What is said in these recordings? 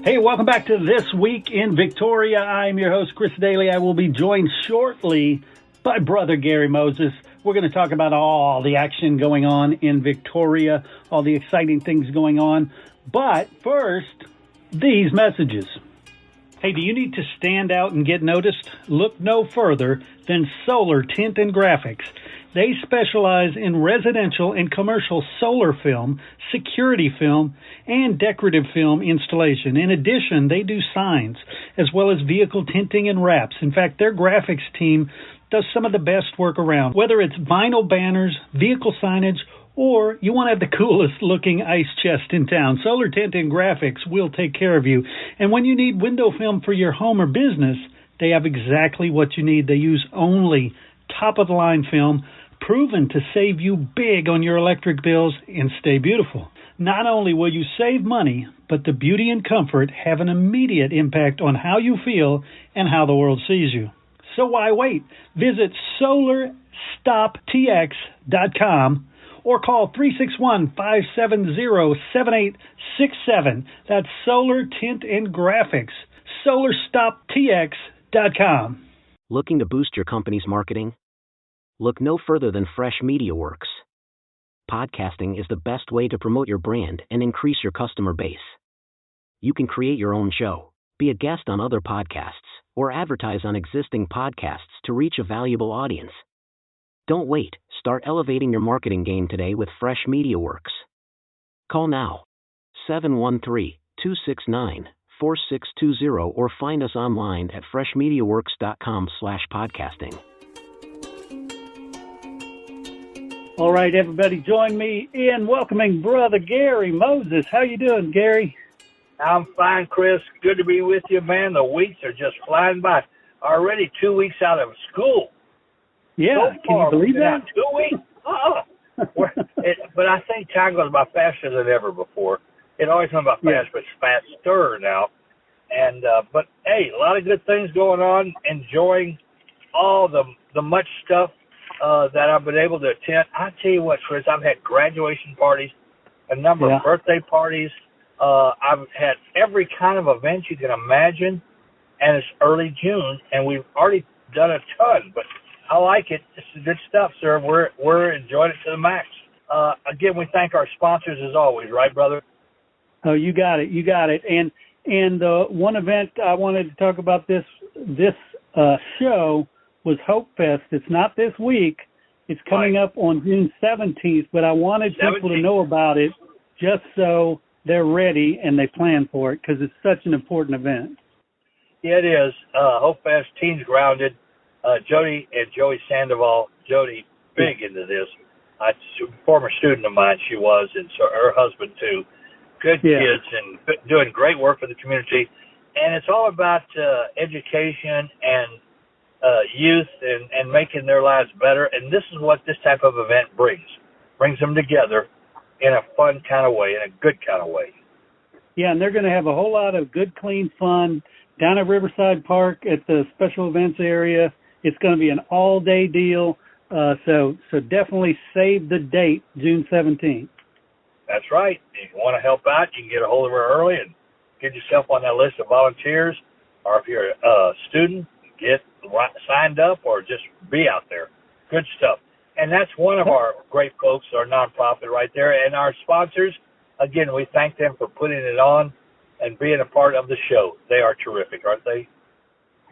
Hey, welcome back to This Week in Victoria. I'm your host, Chris Daly. I will be joined shortly by Brother Gary Moses. We're going to talk about all the action going on in Victoria, all the exciting things going on. But first, these messages. Hey, do you need to stand out and get noticed? Look no further than Solar Tint and Graphics. They specialize in residential and commercial solar film, security film, and decorative film installation. In addition, they do signs, as well as vehicle tinting and wraps. In fact, their graphics team does some of the best work around. Whether it's vinyl banners, vehicle signage, or you want to have the coolest looking ice chest in town, Solar Tint and Graphics will take care of you. And when you need window film for your home or business, they have exactly what you need. They use only top-of-the-line film, proven to save you big on your electric bills and stay beautiful. Not only will you save money, but the beauty and comfort have an immediate impact on how you feel and how the world sees you. So why wait? Visit SolarStopTX.com or call 361-570-7867. That's Solar Tint and Graphics. SolarStopTX.com. Looking to boost your company's marketing? Look no further than Fresh Media Works. Podcasting is the best way to promote your brand and increase your customer base. You can create your own show, be a guest on other podcasts, or advertise on existing podcasts to reach a valuable audience. Don't wait. Start elevating your marketing game today with Fresh Media Works. Call now, 713-269-4620, or find us online at freshmediaworks.com/podcasting. All right, everybody, join me in welcoming Brother Gary Moses. How you doing, Gary? I'm fine, Chris. Good to be with you, man. The weeks are just flying by. Already 2 weeks out of school. Yeah, so can you believe that? 2 weeks? But I think time goes by faster than ever before. It always went by fast, but it's faster now. And but hey, a lot of good things going on. Enjoying all the much stuff that I've been able to attend. I tell you what, Chris, I've had graduation parties, a number of birthday parties. I've had every kind of event you can imagine, and it's early June, and we've already done a ton. But I like it. It's good stuff, sir. We're enjoying it to the max. Again, we thank our sponsors as always, right, brother? Oh, you got it. You got it. And one event I wanted to talk about this show was Hope Fest. It's not this week. It's coming up on June 17th, but I wanted people to know about it just so they're ready and they plan for it because it's such an important event. Yeah, it is. Hope Fest, Teens Grounded, Jodi and Yancey Sandoval. Jodi, big into this. A former student of mine, she was, and so her husband too. Good kids and doing great work for the community. And it's all about education and youth and making their lives better. And this is what this type of event brings them together in a fun kind of way, in a good kind of way. Yeah, and they're going to have a whole lot of good, clean fun down at Riverside Park at the special events area. It's going to be an all-day deal, so definitely save the date, June 17th. That's right. If you want to help out, you can get a hold of her early and get yourself on that list of volunteers, or if you're a student, get signed up or just be out there. Good stuff. And that's one of our great folks, our nonprofit right there. And our sponsors, again, we thank them for putting it on and being a part of the show. They are terrific, aren't they?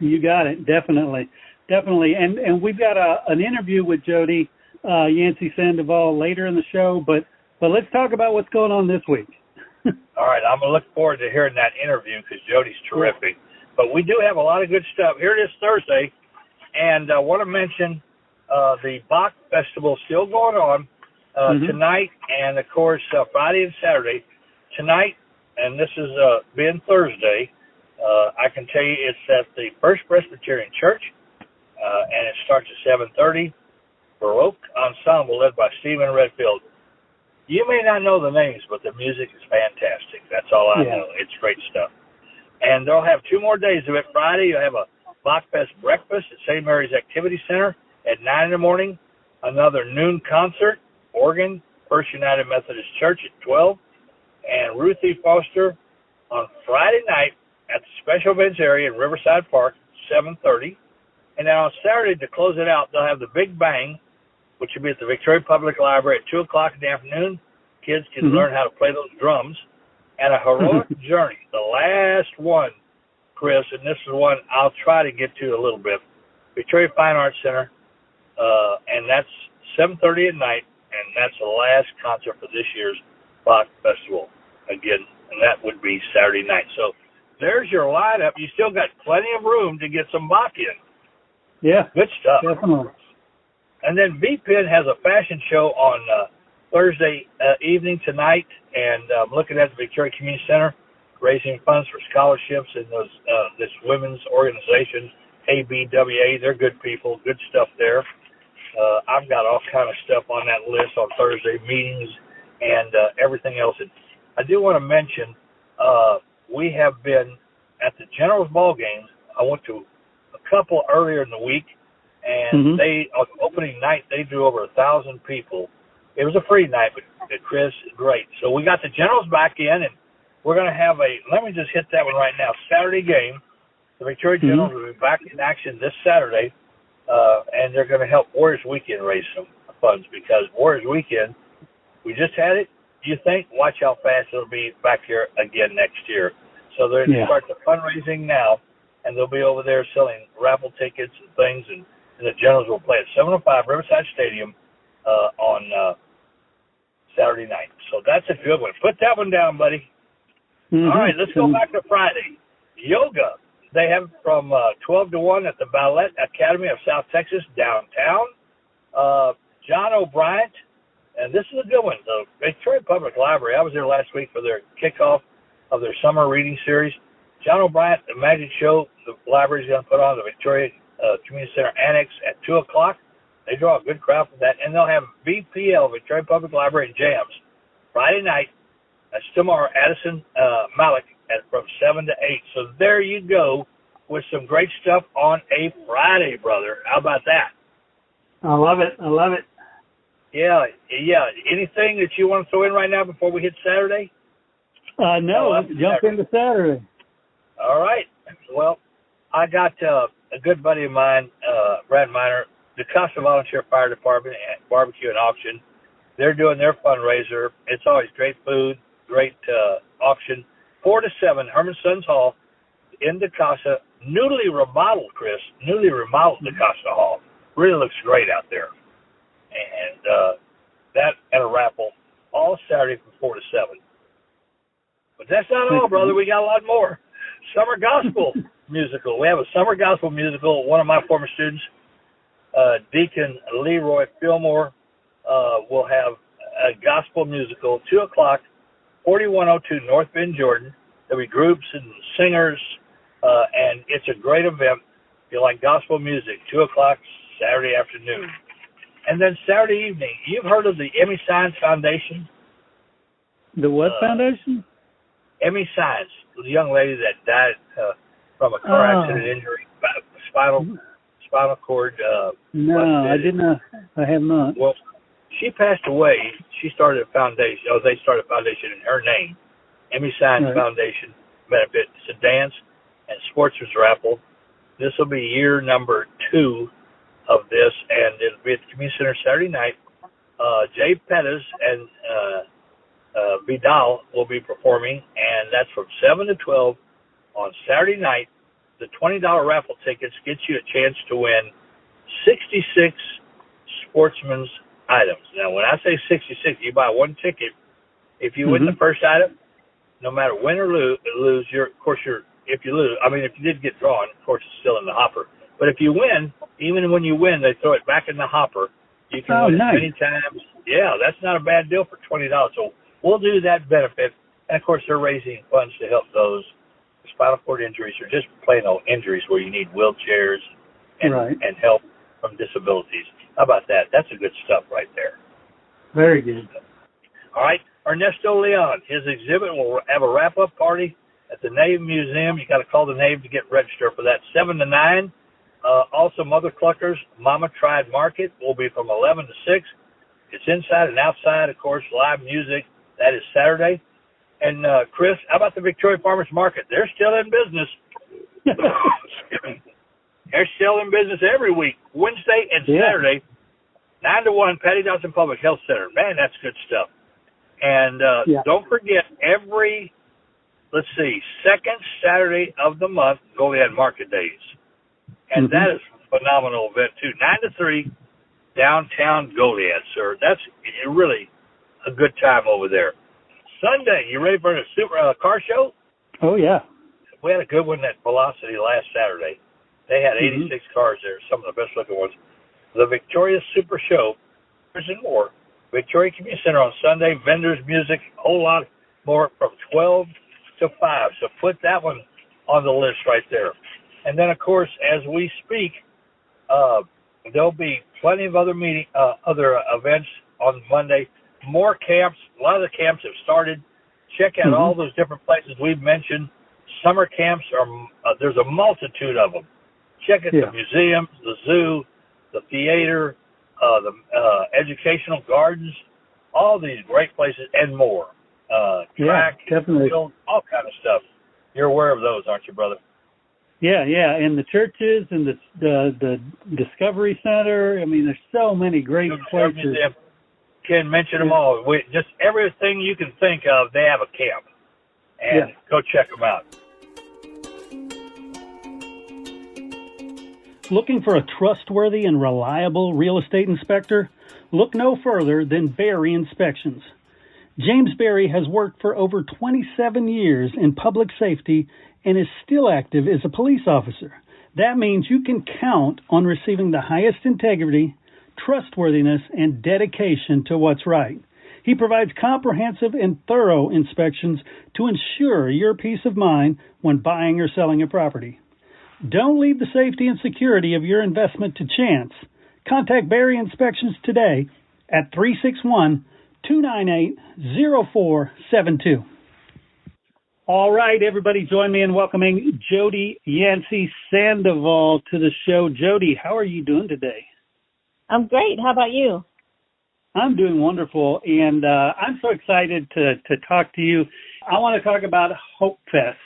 You got it. Definitely. Definitely. And we've got an interview with Jodi Yancey Sandoval later in the show, but let's talk about what's going on this week. All right. I'm going to look forward to hearing that interview because Jodi's terrific. But we do have a lot of good stuff. Here it is Thursday, and I want to mention the Bach Festival still going on tonight and, of course, Friday and Saturday. Tonight, and this is being Thursday, I can tell you it's at the First Presbyterian Church, and it starts at 7:30. Baroque Ensemble led by Stephen Redfield. You may not know the names, but the music is fantastic. That's all I know. It's great stuff. And they'll have 2 more days of it. Friday, you'll have a Bachfest breakfast at St. Mary's Activity Center at 9 in the morning. Another noon concert, organ, First United Methodist Church at 12. And Ruthie Foster on Friday night at the special events area in Riverside Park, 7:30. And then on Saturday, to close it out, they'll have the Big Bang, which will be at the Victoria Public Library at 2 o'clock in the afternoon. Kids can learn how to play those drums. And a heroic journey, the last one, Chris, and this is one I'll try to get to a little bit. Victoria Fine Arts Center, and that's 7:30 at night, and that's the last concert for this year's Bach Festival. Again, and that would be Saturday night. So there's your lineup. You still got plenty of room to get some Bach in. Yeah. Good stuff. Definitely. And then V-Pin has a fashion show on Thursday evening tonight, and I'm looking at the Victoria Community Center, raising funds for scholarships and those this women's organization, ABWA. They're good people, good stuff there. I've got all kind of stuff on that list on Thursday, meetings and everything else. And I do want to mention we have been at the General's Ball games. I went to a couple earlier in the week, and they on opening night they drew over 1,000 people. It was a free night, but Chris, great. So we got the Generals back in, and we're going to have let me just hit that one right now, Saturday game. The Victoria Generals will be back in action this Saturday, and they're going to help Warriors Weekend raise some funds, because Warriors Weekend, we just had it. You think? Watch how fast it'll be back here again next year. So they're going to start the fundraising now, and they'll be over there selling raffle tickets and things, and the Generals will play at 7:05 Riverside Stadium on Saturday night. So that's a good one. Put that one down, buddy. All right, let's go back to Friday. Yoga. They have from 12 to 1 at the Ballet Academy of South Texas downtown. John O'Brien, and this is a good one. The Victoria Public Library, I was there last week for their kickoff of their summer reading series. John O'Brien, the magic show, the library is going to put on the Victoria Community Center Annex at 2 o'clock. They draw a good crowd for that. And they'll have VPL, Victoria Public Library Jams, Friday night. That's tomorrow, Addison Malik from 7 to 8. So there you go with some great stuff on a Friday, brother. How about that? I love it. I love it. Yeah. Anything that you want to throw in right now before we hit Saturday? No, let's jump into Saturday. All right. Well, I got a good buddy of mine, Brad Miner, the Costa Volunteer Fire Department at Barbecue and Auction. They're doing their fundraiser. It's always great food, great auction. 4 to 7, Herman Sons Hall in DeCosta, newly remodeled, Chris, DeCosta Hall. Really looks great out there. And that and a raffle all Saturday from 4 to 7. But that's not all, brother. We got a lot more. Summer Gospel musical. We have a summer gospel musical. One of my former students, Deacon Leroy Fillmore, will have a gospel musical, 2 o'clock, 4102 North Bend, Jordan. There'll be groups and singers, and it's a great event. If you like gospel music, 2 o'clock Saturday afternoon. And then Saturday evening, you've heard of the Emmy Science Foundation? The what foundation? Emmy Science, the young lady that died from a car accident injury, spinal cord. No, I did not. I have not. Well, she passed away. She started a foundation. They started a foundation in her name, Emmy Science Foundation Benefit. It's a dance and sportsman's raffle. This will be year number 2 of this, and it'll be at the Community Center Saturday night. Jay Pettis and Vidal will be performing, and that's from 7 to 12 on Saturday night. The $20 raffle tickets gets you a chance to win 66 sportsman's items. Now, when I say 66, you buy one ticket. If you win the first item, no matter win or lose, if you lose, if you did get drawn, of course, it's still in the hopper. But if you win, even when you win, they throw it back in the hopper. You can win as many times. Yeah, that's not a bad deal for $20. So we'll do that benefit. And, of course, they're raising funds to help those with spinal cord injuries or just plain old injuries where you need wheelchairs and help from disabilities. How about that? That's a good stuff right there. Very good. All right. Ernesto Leon, his exhibit will have a wrap-up party at the Nave Museum. You got to call the Nave to get registered for that, 7 to 9. Also, Mother Clucker's Mama Tried Market will be from 11 to 6. It's inside and outside, of course, live music. That is Saturday. And Chris, how about the Victoria Farmers Market? They're still in business. They're still in business every week, Wednesday and Saturday, 9 to 1, Patty Dawson Public Health Center. Man, that's good stuff. And don't forget, second Saturday of the month, Goliad Market Days. And that is a phenomenal event, too. 9 to 3, downtown Goliad, sir. That's really a good time over there. Sunday, you ready for the super car show? Oh, yeah. We had a good one at Velocity last Saturday. They had 86 cars there, some of the best-looking ones. The Victoria Super Show, and more. Victoria Community Center on Sunday, vendors, music, a whole lot more from 12 to 5. So put that one on the list right there. And then, of course, as we speak, there'll be plenty of other events on Monday. More camps. A lot of the camps have started. Check out all those different places we've mentioned. Summer camps there's a multitude of them. Check out the museums, the zoo, the theater, the educational gardens, all these great places and more. Track, definitely. Field, all kind of stuff. You're aware of those, aren't you, brother? Yeah, and the churches and the Discovery Center. I mean, there's so many great places. Museum. Can mention them all. Just everything you can think of, they have a camp. And go check them out. Looking for a trustworthy and reliable real estate inspector? Look no further than Berry Inspections. James Berry has worked for over 27 years in public safety and is still active as a police officer. That means you can count on receiving the highest integrity, trustworthiness, and dedication to what's right. He provides comprehensive and thorough inspections to ensure your peace of mind when buying or selling a property. Don't leave the safety and security of your investment to chance. Contact Berry Inspections today at 361-298-0472. All right, everybody, join me in welcoming Jodi Yancey Sandoval to the show. Jodi, how are you doing today? I'm great. How about you? I'm doing wonderful, and I'm so excited to talk to you. I want to talk about Hope Fest.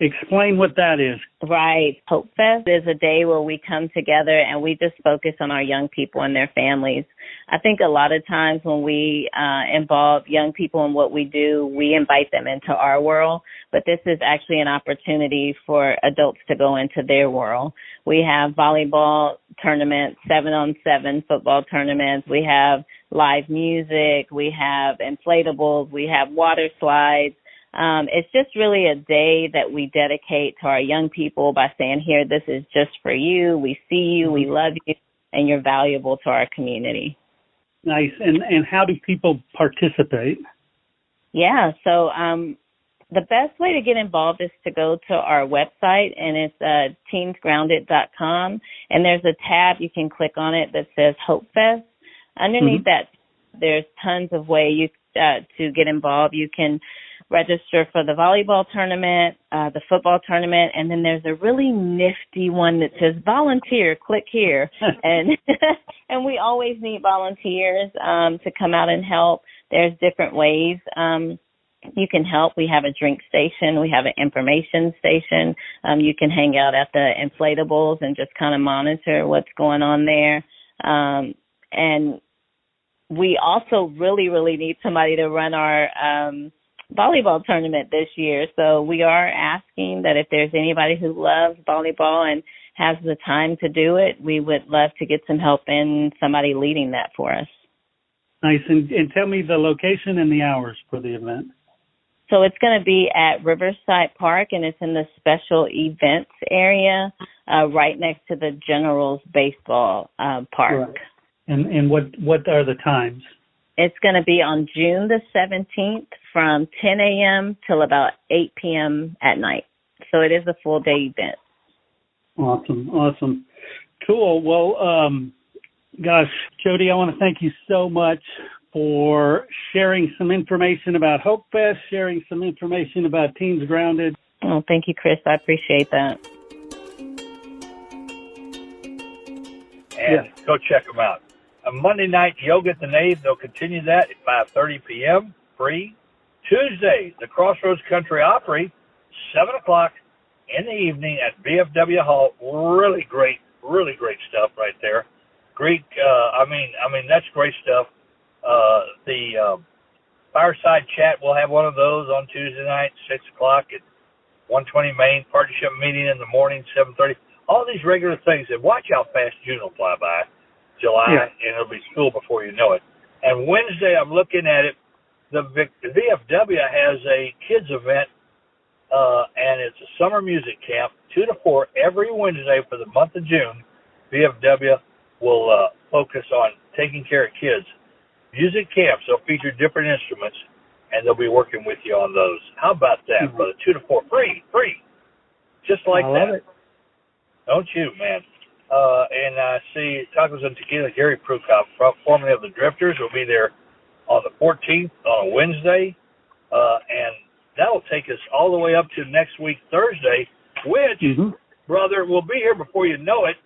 Explain what that is. Right. Hope Fest is a day where we come together and we just focus on our young people and their families. I think a lot of times when we involve young people in what we do, we invite them into our world, but this is actually an opportunity for adults to go into their world. We have volleyball tournaments, 7-on-7 football tournaments. We have live music. We have inflatables. We have water slides. It's just really a day that we dedicate to our young people by saying, here, this is just for you. We see you, we love you, and you're valuable to our community. Nice. And how do people participate? Yeah, so the best way to get involved is to go to our website, and it's teensgrounded.com, and there's a tab you can click on it that says Hope Fest. Underneath that, there's tons of ways to get involved. You can register for the volleyball tournament, the football tournament, and then there's a really nifty one that says volunteer, click here. and and we always need volunteers to come out and help. There's different ways you can help. We have a drink station. We have an information station. You can hang out at the inflatables and just kind of monitor what's going on there. And we also really, really need somebody to run our volleyball tournament this year. So we are asking that if there's anybody who loves volleyball and has the time to do it, we would love to get some help in somebody leading that for us. Nice. And tell me the location and the hours for the event. So it's going to be at Riverside Park, and it's in the special events area right next to the Generals baseball park. Right. And what are the times? It's going to be on June the 17th from 10 a.m. till about 8 p.m. at night. So it is a full-day event. Awesome. Cool. Well, gosh, Jodi, I want to thank you so much for sharing some information about Hope Fest, sharing some information about Teens Grounded. Oh, thank you, Chris. I appreciate that. And go check them out. A Monday night yoga at the Nave, they'll continue that at 5:30 p.m., free. Tuesday, the Crossroads Country Opry, 7 o'clock in the evening at VFW Hall. Really great stuff right there. Great, I mean, that's great stuff. The Fireside Chat, we'll have one of those on Tuesday night, 6 o'clock at 120 Main. Partnership meeting in the morning, 7:30. All these regular things. And watch how fast June will fly by. July, and it'll be school before you know it. And Wednesday, I'm looking at it, the VFW has a kids event, and it's a summer music camp, 2 to 4 every Wednesday for the month of June. VFW will focus on taking care of kids. Music camps, they'll feature different instruments, and they'll be working with you on those. How about that, brother? 2 to 4, free. Just like that. I love it. Don't you, man? And I see Tacos and Tequila, Gary Prukop, formerly of the Drifters, will be there on the 14th on a Wednesday. And that'll take us all the way up to next week, Thursday, which, brother, will be here before you know it.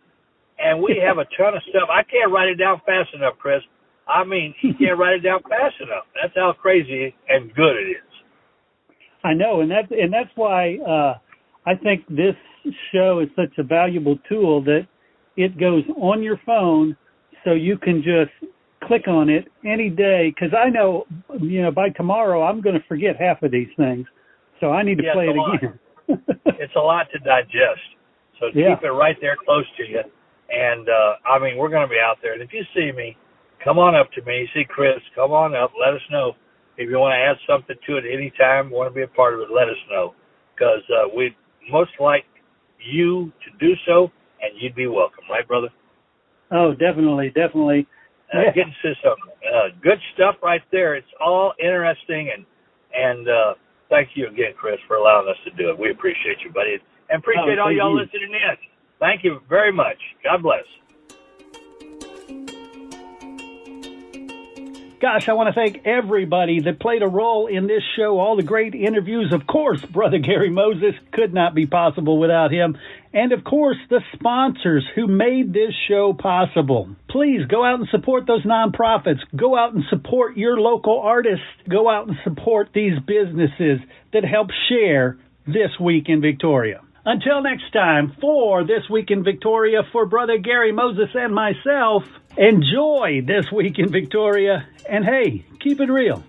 And we have a ton of stuff. I can't write it down fast enough, Chris. I mean, you can't write it down fast enough. That's how crazy and good it is. I know, and that's why I think this show is such a valuable tool that it goes on your phone, so you can just click on it any day. Because I know, by tomorrow I'm going to forget half of these things, so I need to play it again. It's a lot to digest, so keep it right there close to you. And I mean, we're going to be out there. And if you see me, come on up to me. See Chris, come on up. Let us know. If you want to add something to it anytime, want to be a part of it, let us know. Because we'd most like you to do so, and you'd be welcome. Right, brother? Oh, definitely. Getting to some good stuff right there. It's all interesting. And thank you again, Chris, for allowing us to do it. We appreciate you, buddy. And appreciate all y'all listening in. Thank you very much. God bless. Gosh, I want to thank everybody that played a role in this show, all the great interviews. Of course, Brother Gary Moses could not be possible without him. And, of course, the sponsors who made this show possible. Please go out and support those nonprofits. Go out and support your local artists. Go out and support these businesses that help share This Week in Victoria. Until next time, for This Week in Victoria, for Brother Gary Moses and myself, enjoy This Week in Victoria, and hey, keep it real.